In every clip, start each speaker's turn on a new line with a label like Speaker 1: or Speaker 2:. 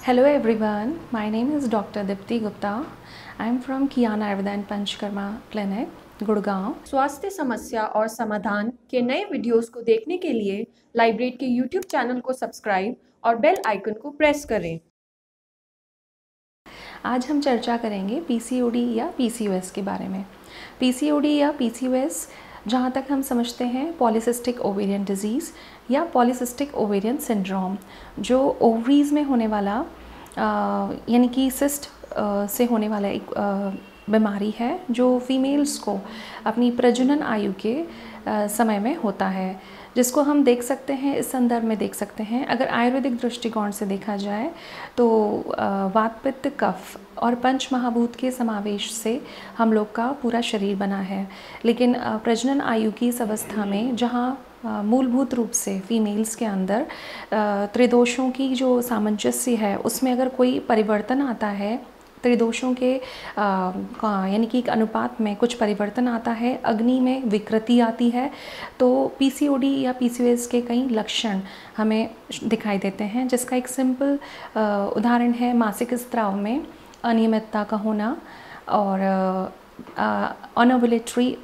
Speaker 1: Hello everyone, my name is Dr. Dipti Gupta. I am from Kiana Ayurveda and Panchkarma Clinic, Gurgaon.
Speaker 2: स्वास्थ्य समस्या और समाधान के नए वीडियोस को देखने के लिए लाइब्रेट के यूट्यूब चैनल को सब्सक्राइब और बेल आइकन को प्रेस करें।
Speaker 1: आज हम चर्चा करेंगे पीसीओडी या पीसीओएस के बारे में। पीसीओडी या पीसीओएस जहाँ तक हम समझते हैं पॉलीसिस्टिक ओवेरियन डिजीज़ या पॉलीसिस्टिक ओवेरियन सिंड्रोम, जो ओवरीज़ में होने वाला यानी कि सिस्ट से होने वाला एक बीमारी है जो फीमेल्स को अपनी प्रजनन आयु के समय में होता है, जिसको हम देख सकते हैं इस संदर्भ में देख सकते हैं। अगर आयुर्वेदिक दृष्टिकोण से देखा जाए तो वात पित्त कफ और पंच महाभूत के समावेश से हम लोग का पूरा शरीर बना है। लेकिन प्रजनन आयु की इस अवस्था में जहाँ मूलभूत रूप से फीमेल्स के अंदर त्रिदोषों की जो सामंजस्य है उसमें अगर कोई परिवर्तन आता है, त्रिदोषों के यानी कि एक अनुपात में कुछ परिवर्तन आता है, अग्नि में विकृति आती है, तो पीसीओडी या पीसीओएस के कई लक्षण हमें दिखाई देते हैं। जिसका एक सिंपल उदाहरण है मासिक स्राव में अनियमितता का होना और अनओव्युलेटरी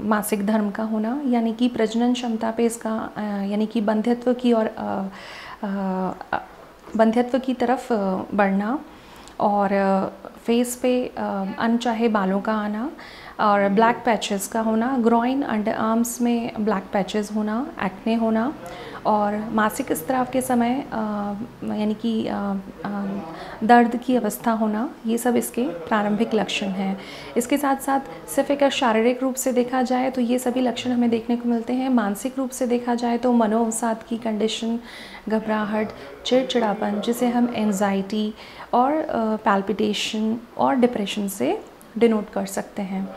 Speaker 1: मासिक धर्म का होना, यानी कि प्रजनन क्षमता पे इसका यानी कि बंध्यत्व की तरफ बढ़ना और फेस पे अनचाहे बालों का आना और ब्लैक पैचेस का होना, ग्रॉइन अंडर आर्म्स में ब्लैक पैचेस होना, एक्ने होना और मासिक स्राव के समय यानी कि दर्द की अवस्था होना, ये सब इसके प्रारंभिक लक्षण हैं। इसके साथ साथ सिर्फ एक शारीरिक रूप से देखा जाए तो ये सभी लक्षण हमें देखने को मिलते हैं। मानसिक रूप से देखा जाए तो मनोअवसाद की कंडीशन, घबराहट, चिड़चिड़ापन, जिसे हम एंजाइटी और पैल्पिटेशन और डिप्रेशन से डिनोट कर सकते हैं।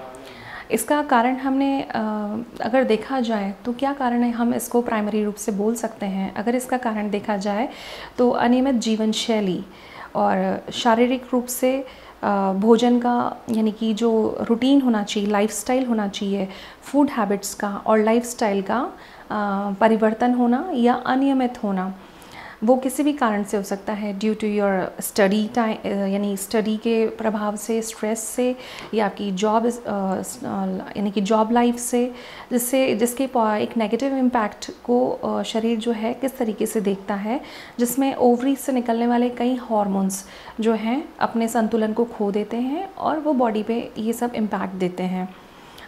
Speaker 1: इसका कारण हमने अगर देखा जाए तो क्या कारण है, हम इसको प्राइमरी रूप से बोल सकते हैं। अगर इसका कारण देखा जाए तो अनियमित जीवन शैली और शारीरिक रूप से भोजन का यानी कि जो रूटीन होना चाहिए, लाइफस्टाइल होना चाहिए, फूड हैबिट्स का और लाइफस्टाइल का परिवर्तन होना या अनियमित होना, वो किसी भी कारण से हो सकता है। Due to your study time यानी स्टडी के प्रभाव से, स्ट्रेस से, या आपकी जॉब यानी कि जॉब लाइफ से, जिसके एक नेगेटिव इम्पैक्ट को शरीर जो है किस तरीके से देखता है, जिसमें ओवरी से निकलने वाले कई हार्मोन्स जो हैं अपने संतुलन को खो देते हैं और वो बॉडी पे ये सब इम्पैक्ट देते हैं।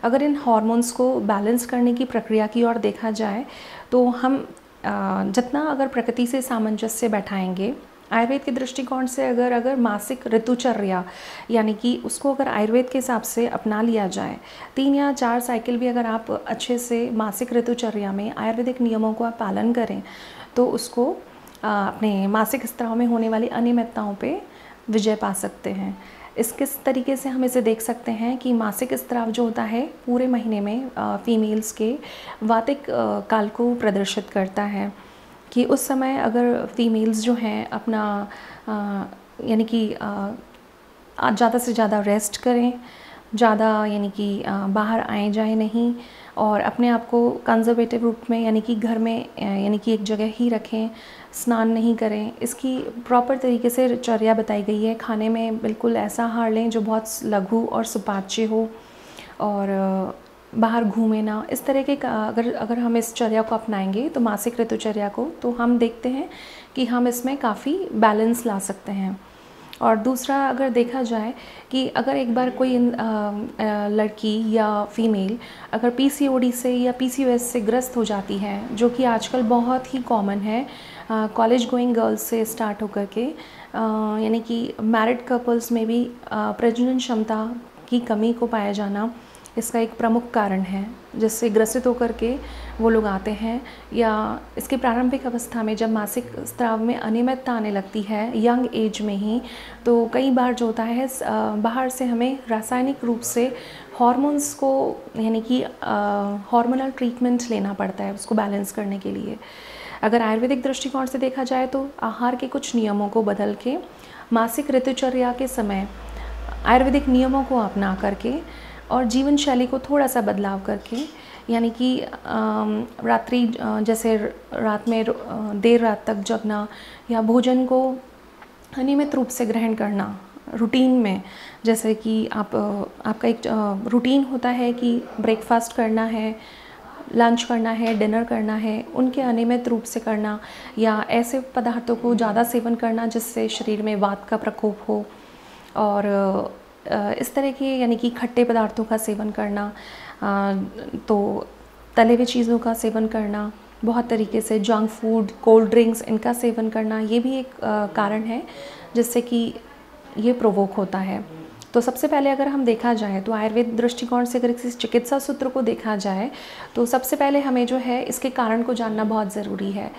Speaker 1: अगर इन हार्मोन्स को बैलेंस करने की प्रक्रिया की ओर देखा जाए तो हम जितना अगर प्रकृति से सामंजस्य बैठाएंगे, आयुर्वेद के दृष्टिकोण से अगर मासिक ऋतुचर्या यानी कि उसको अगर आयुर्वेद के हिसाब से अपना लिया जाए, 3 या 4 साइकिल भी अगर आप अच्छे से मासिक ऋतुचर्या में आयुर्वेदिक नियमों को आप पालन करें तो उसको अपने मासिक स्राव में होने वाली अनियमितताओं पे विजय पा सकते हैं। किस तरीके से हम इसे देख सकते हैं कि मासिक स्राव जो होता है पूरे महीने में फीमेल्स के वातिक काल को प्रदर्शित करता है कि उस समय अगर फीमेल्स जो हैं अपना यानी कि ज़्यादा से ज़्यादा रेस्ट करें, ज़्यादा यानी कि बाहर आए जाए नहीं और अपने आप को कंजर्वेटिव रूप में यानी कि घर में यानी कि एक जगह ही रखें, स्नान नहीं करें, इसकी प्रॉपर तरीके से चर्या बताई गई है। खाने में बिल्कुल ऐसा आहार लें जो बहुत लघु और सुपाच्य हो और बाहर घूमे ना। इस तरह के अगर हम इस चर्या को अपनाएंगे तो मासिक ऋतुचर्या को, तो हम देखते हैं कि हम इसमें काफ़ी बैलेंस ला सकते हैं। और दूसरा अगर देखा जाए कि अगर एक बार कोई लड़की या फीमेल अगर पीसीओडी से या पीसीओएस से ग्रस्त हो जाती है, जो कि आजकल बहुत ही कॉमन है, कॉलेज गोइंग गर्ल्स से स्टार्ट होकर के यानी कि मैरिड कपल्स में भी प्रजनन क्षमता की कमी को पाया जाना इसका एक प्रमुख कारण है, जिससे ग्रसित होकर के वो लोग आते हैं। या इसके प्रारंभिक अवस्था में जब मासिक स्राव में अनियमितता आने लगती है यंग एज में ही, तो कई बार जो होता है बाहर से हमें रासायनिक रूप से हार्मोन्स को यानी कि हार्मोनल ट्रीटमेंट लेना पड़ता है उसको बैलेंस करने के लिए। अगर आयुर्वेदिक दृष्टिकोण से देखा जाए तो आहार के कुछ नियमों को बदल के मासिक ऋतुचर्या के समय आयुर्वेदिक नियमों को अपना करके और जीवन शैली को थोड़ा सा बदलाव करके, यानी कि जैसे रात में देर रात तक जगना या भोजन को अनियमित रूप से ग्रहण करना रूटीन में, जैसे कि आपका एक रूटीन होता है कि ब्रेकफास्ट करना है, लंच करना है, डिनर करना है, उनके अनियमित रूप से करना, या ऐसे पदार्थों को ज़्यादा सेवन करना जिससे शरीर में वात का प्रकोप हो, और इस तरह के यानी कि खट्टे पदार्थों का सेवन करना, तो तले हुए चीज़ों का सेवन करना, बहुत तरीके से जंक फूड, कोल्ड ड्रिंक्स, इनका सेवन करना, ये भी एक कारण है जिससे कि ये प्रोवोक होता है। तो सबसे पहले अगर हम देखा जाए तो आयुर्वेद दृष्टिकोण से अगर किसी चिकित्सा सूत्र को देखा जाए तो सबसे पहले हमें जो है इसके कारण को जानना बहुत ज़रूरी है।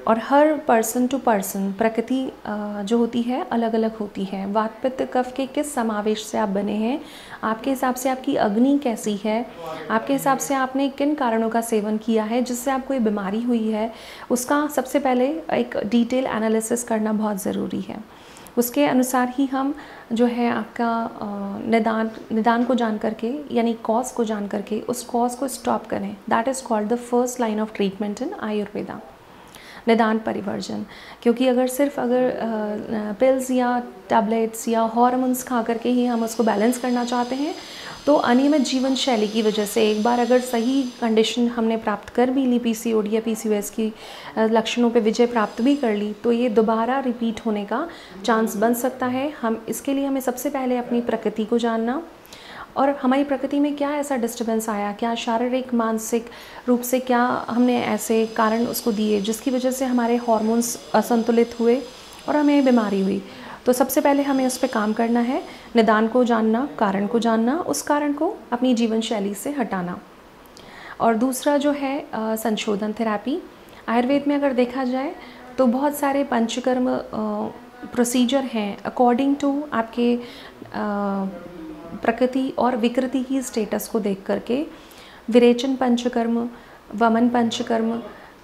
Speaker 1: और हर पर्सन टू पर्सन प्रकृति जो होती है अलग अलग होती है। वात पित्त कफ के किस समावेश से आप बने हैं, आपके हिसाब से आपकी अग्नि कैसी है, आपके हिसाब से आपने किन कारणों का सेवन किया है जिससे आपको ये बीमारी हुई है, उसका सबसे पहले एक डिटेल एनालिसिस करना बहुत ज़रूरी है। उसके अनुसार ही हम जो है आपका निदान को जान करके, यानी कॉज को जान करके उस कॉज को स्टॉप करें। That is called the first line of treatment इन आयुर्वेदा, निदान परिवर्जन। क्योंकि अगर पिल्स या टैबलेट्स या हार्मोन्स खा करके ही हम उसको बैलेंस करना चाहते हैं तो अनियमित जीवन शैली की वजह से एक बार अगर सही कंडीशन हमने प्राप्त कर भी ली, पीसीओडी या पीसीओएस की लक्षणों पे विजय प्राप्त भी कर ली, तो ये दोबारा रिपीट होने का चांस बन सकता है। इसके लिए हमें सबसे पहले अपनी प्रकृति को जानना, और हमारी प्रकृति में क्या ऐसा डिस्टर्बेंस आया, क्या शारीरिक मानसिक रूप से क्या हमने ऐसे कारण उसको दिए जिसकी वजह से हमारे हार्मोन्स असंतुलित हुए और हमें बीमारी हुई। तो सबसे पहले हमें उस पर काम करना है, निदान को जानना, कारण को जानना, उस कारण को अपनी जीवन शैली से हटाना। और दूसरा जो है संशोधन थेरेपी। आयुर्वेद में अगर देखा जाए तो बहुत सारे पंचकर्म प्रोसीजर हैं अकॉर्डिंग टू आपके प्रकृति और विकृति की स्टेटस को देख करके। विरेचन पंचकर्म, वमन पंचकर्म,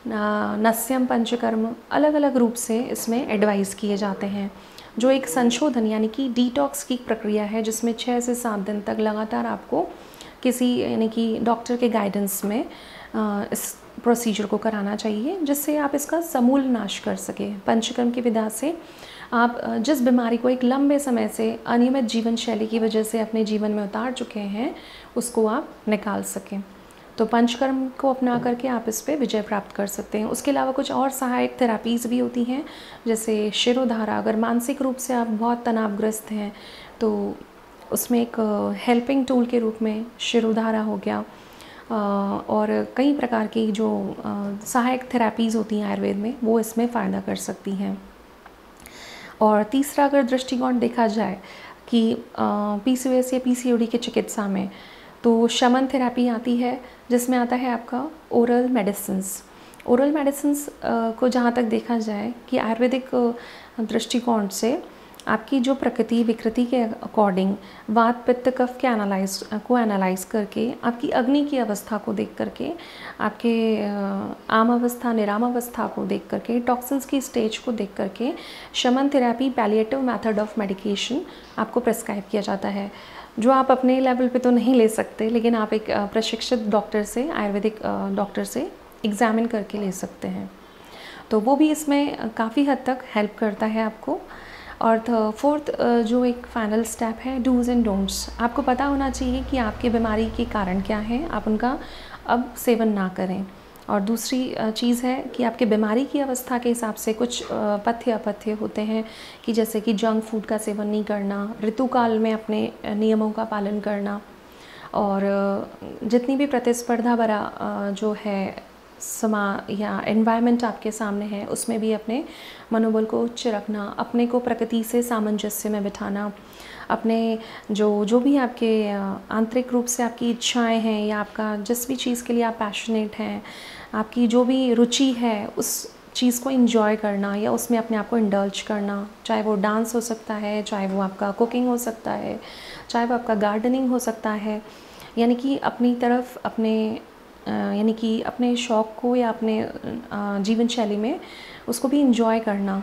Speaker 1: नस्यम पंचकर्म अलग अलग रूप से इसमें एडवाइस किए जाते हैं, जो एक संशोधन यानी कि डिटॉक्स की प्रक्रिया है जिसमें 6 से 7 दिन तक लगातार आपको किसी यानी कि डॉक्टर के गाइडेंस में इस प्रोसीजर को कराना चाहिए जिससे आप इसका समूल नाश कर सकें। पंचकर्म की विधा से आप जिस बीमारी को एक लंबे समय से अनियमित जीवन शैली की वजह से अपने जीवन में उतार चुके हैं उसको आप निकाल सकें। तो पंचकर्म को अपना करके आप इस पे विजय प्राप्त कर सकते हैं। उसके अलावा कुछ और सहायक थेरापीज़ भी होती हैं, जैसे शिरोधारा। अगर मानसिक रूप से आप बहुत तनावग्रस्त हैं तो उसमें एक हेल्पिंग टूल के रूप में शिरोधारा हो गया, और कई प्रकार की जो सहायक थेरापीज़ होती हैं आयुर्वेद में वो इसमें फ़ायदा कर सकती हैं। और तीसरा अगर दृष्टिकोण देखा जाए कि पीसीओएस या पीसीओडी की चिकित्सा में तो शमन थेरेपी आती है जिसमें आता है आपका ओरल मेडिसिन्स। ओरल मेडिसिन्स को जहाँ तक देखा जाए कि आयुर्वेदिक दृष्टिकोण से आपकी जो प्रकृति विकृति के अकॉर्डिंग वात पित्त कफ के एनालाइज करके आपकी अग्नि की अवस्था को देख करके, आपके आम अवस्था निराम अवस्था को देख करके, टॉक्सिन्स की स्टेज को देख करके शमन therapy palliative method of medication आपको प्रेस्क्राइब किया जाता है, जो आप अपने लेवल पे तो नहीं ले सकते लेकिन आप एक प्रशिक्षित डॉक्टर से, आयुर्वेदिक डॉक्टर से एग्जामिन करके ले सकते हैं। तो वो भी इसमें काफ़ी हद तक हेल्प करता है आपको। और फोर्थ जो एक फाइनल स्टेप है डूज़ एंड डोंट्स। आपको पता होना चाहिए कि आपके बीमारी के कारण क्या हैं, आप उनका अब सेवन ना करें। और दूसरी चीज़ है कि आपके बीमारी की अवस्था के हिसाब से कुछ पथ्य अपथ्य होते हैं कि जैसे कि जंक फूड का सेवन नहीं करना, ऋतुकाल में अपने नियमों का पालन करना, और जितनी भी प्रतिस्पर्धा भरा जो है या एनवायरनमेंट आपके सामने है उसमें भी अपने मनोबल को उच्च रखना, अपने को प्रकृति से सामंजस्य में बिठाना, अपने जो भी आपके आंतरिक रूप से आपकी इच्छाएं हैं या आपका जिस भी चीज़ के लिए आप पैशनेट हैं, आपकी जो भी रुचि है उस चीज़ को एंजॉय करना या उसमें अपने आप को इंडल्ज करना, चाहे वो डांस हो सकता है, चाहे वो आपका कुकिंग हो सकता है, चाहे वो आपका गार्डनिंग हो सकता है। यानी कि अपनी तरफ यानी कि अपने शौक़ को या अपने जीवन शैली में उसको भी इंजॉय करना।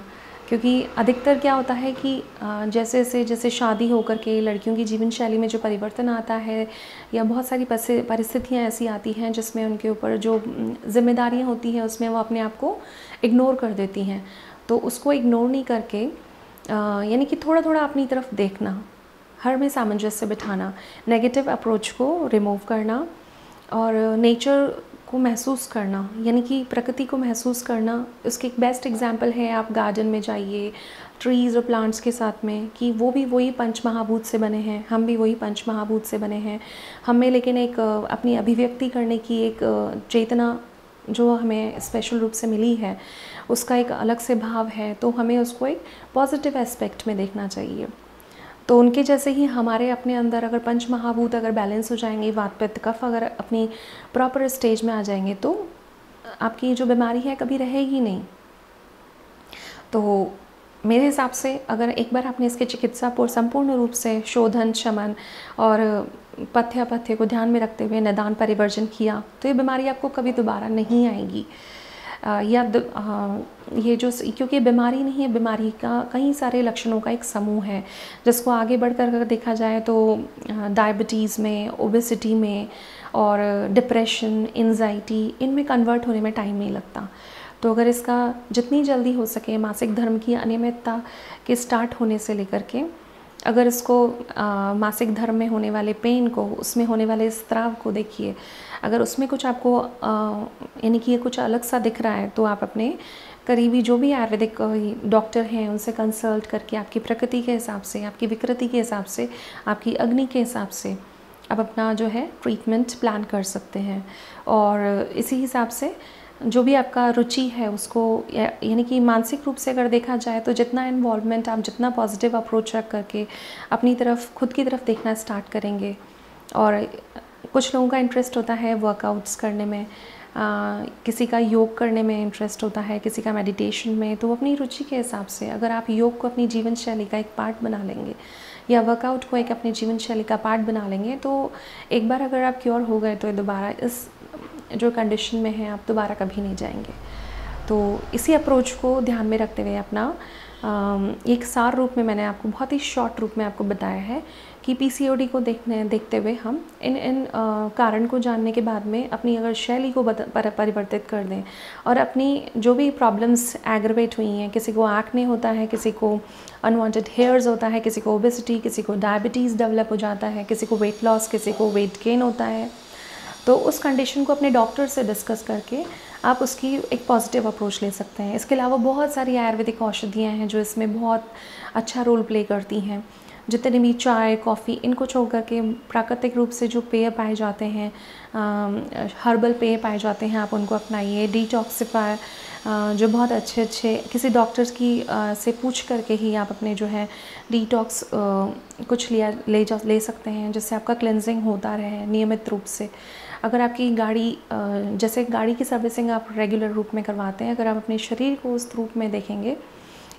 Speaker 1: क्योंकि अधिकतर क्या होता है कि जैसे शादी होकर के लड़कियों की जीवन शैली में जो परिवर्तन आता है या बहुत सारी परिस्थितियाँ ऐसी आती हैं जिसमें उनके ऊपर जो जिम्मेदारियाँ होती हैं उसमें वो अपने आप को इग्नोर कर देती हैं। तो उसको इग्नोर नहीं करके यानी कि थोड़ा थोड़ा अपनी तरफ देखना, हर में सामंजस्य बिठाना, नेगेटिव अप्रोच को रिमूव करना और नेचर को महसूस करना, यानी कि प्रकृति को महसूस करना। उसकी एक बेस्ट एग्जांपल है, आप गार्डन में जाइए ट्रीज़ और प्लांट्स के साथ में, कि वो भी वही पंच महाभूत से बने हैं, हम भी वही पंच महाभूत से बने हैं। हमें लेकिन एक अपनी अभिव्यक्ति करने की एक चेतना जो हमें स्पेशल रूप से मिली है, उसका एक अलग से भाव है, तो हमें उसको एक पॉजिटिव एस्पेक्ट में देखना चाहिए। तो उनके जैसे ही हमारे अपने अंदर अगर पंच महाभूत अगर बैलेंस हो जाएंगे, वात पित्त कफ अगर अपनी प्रॉपर स्टेज में आ जाएंगे, तो आपकी जो बीमारी है कभी रहेगी नहीं। तो मेरे हिसाब से अगर एक बार आपने इसकी चिकित्सा पर संपूर्ण रूप से शोधन, शमन और पथ्य को ध्यान में रखते हुए निदान परिवर्जन किया, तो ये बीमारी आपको कभी दोबारा नहीं आएगी। ये जो, क्योंकि बीमारी नहीं है, बीमारी का कई सारे लक्षणों का एक समूह है, जिसको आगे बढ़कर अगर देखा जाए तो डायबिटीज़ में, ओबेसिटी में और डिप्रेशन, एंजाइटी, इनमें कन्वर्ट होने में टाइम नहीं लगता। तो अगर इसका जितनी जल्दी हो सके मासिक धर्म की अनियमितता के स्टार्ट होने से लेकर के, अगर इसको मासिक धर्म में होने वाले पेन को, उसमें होने वाले स्त्राव को देखिए, अगर उसमें कुछ आपको यानी कि कुछ अलग सा दिख रहा है, तो आप अपने करीबी जो भी आयुर्वेदिक डॉक्टर हैं उनसे कंसल्ट करके आपकी प्रकृति के हिसाब से, आपकी विकृति के हिसाब से, आपकी अग्नि के हिसाब से आप अपना जो है ट्रीटमेंट प्लान कर सकते हैं। और इसी हिसाब से जो भी आपका रुचि है उसको, यानी कि मानसिक रूप से अगर देखा जाए तो जितना इन्वॉल्वमेंट आप, जितना पॉजिटिव अप्रोच रख करके अपनी तरफ, खुद की तरफ देखना स्टार्ट करेंगे। और कुछ लोगों का इंटरेस्ट होता है वर्कआउट्स करने में, किसी का योग करने में इंटरेस्ट होता है, किसी का मेडिटेशन में, तो अपनी रुचि के हिसाब से अगर आप योग को अपनी जीवन शैली का एक पार्ट बना लेंगे या वर्कआउट को एक अपनी जीवन शैली का पार्ट बना लेंगे, तो एक बार अगर आप क्योर हो गए तो दोबारा इस जो कंडीशन में है आप दोबारा कभी नहीं जाएंगे। तो इसी अप्रोच को ध्यान में रखते हुए अपना एक सार रूप में मैंने आपको बहुत ही शॉर्ट रूप में आपको बताया है कि पीसीओडी को देखते हुए हम इन कारण को जानने के बाद में अपनी अगर शैली को परिवर्तित कर दें और अपनी जो भी प्रॉब्लम्स एग्रवेट हुई हैं, किसी को एक्ने होता है, किसी को अनवांटेड हेयर्स होता है, किसी को ओबेसिटी, किसी को डायबिटीज़ डेवलप हो जाता है, किसी को वेट लॉस, किसी को वेट गेन होता है, तो उस कंडीशन को अपने डॉक्टर से डिस्कस करके आप उसकी एक पॉजिटिव अप्रोच ले सकते हैं। इसके अलावा बहुत सारी आयुर्वेदिक औषधियाँ हैं जो इसमें बहुत अच्छा रोल प्ले करती हैं। जितने भी चाय, कॉफ़ी, इनको छोड़ करके प्राकृतिक रूप से जो पेय पाए जाते हैं, हर्बल पेय पाए जाते हैं, आप उनको अपनाइए। डिटॉक्सिफायर जो बहुत अच्छे किसी डॉक्टर्स की से पूछ करके ही आप अपने जो है डिटॉक्स कुछ ले सकते हैं, जिससे आपका क्लेंजिंग होता रहे नियमित रूप से। अगर आपकी गाड़ी, जैसे गाड़ी की सर्विसिंग आप रेगुलर रूप में करवाते हैं, अगर आप अपने शरीर को उस रूप में देखेंगे,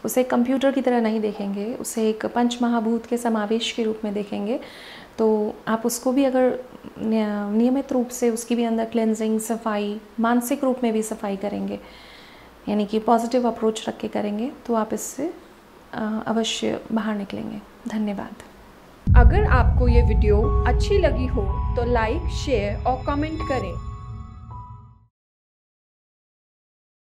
Speaker 1: उसे कंप्यूटर की तरह नहीं देखेंगे, उसे एक पंच महाभूत के समावेश के रूप में देखेंगे, तो आप उसको भी अगर नियमित रूप से उसकी भी अंदर क्लेंजिंग, सफाई, मानसिक रूप में भी सफाई करेंगे, यानी कि पॉजिटिव अप्रोच रख के करेंगे, तो आप इससे अवश्य बाहर निकलेंगे। धन्यवाद।
Speaker 2: अगर आपको ये वीडियो अच्छी लगी हो तो लाइक, शेयर और कमेंट करें।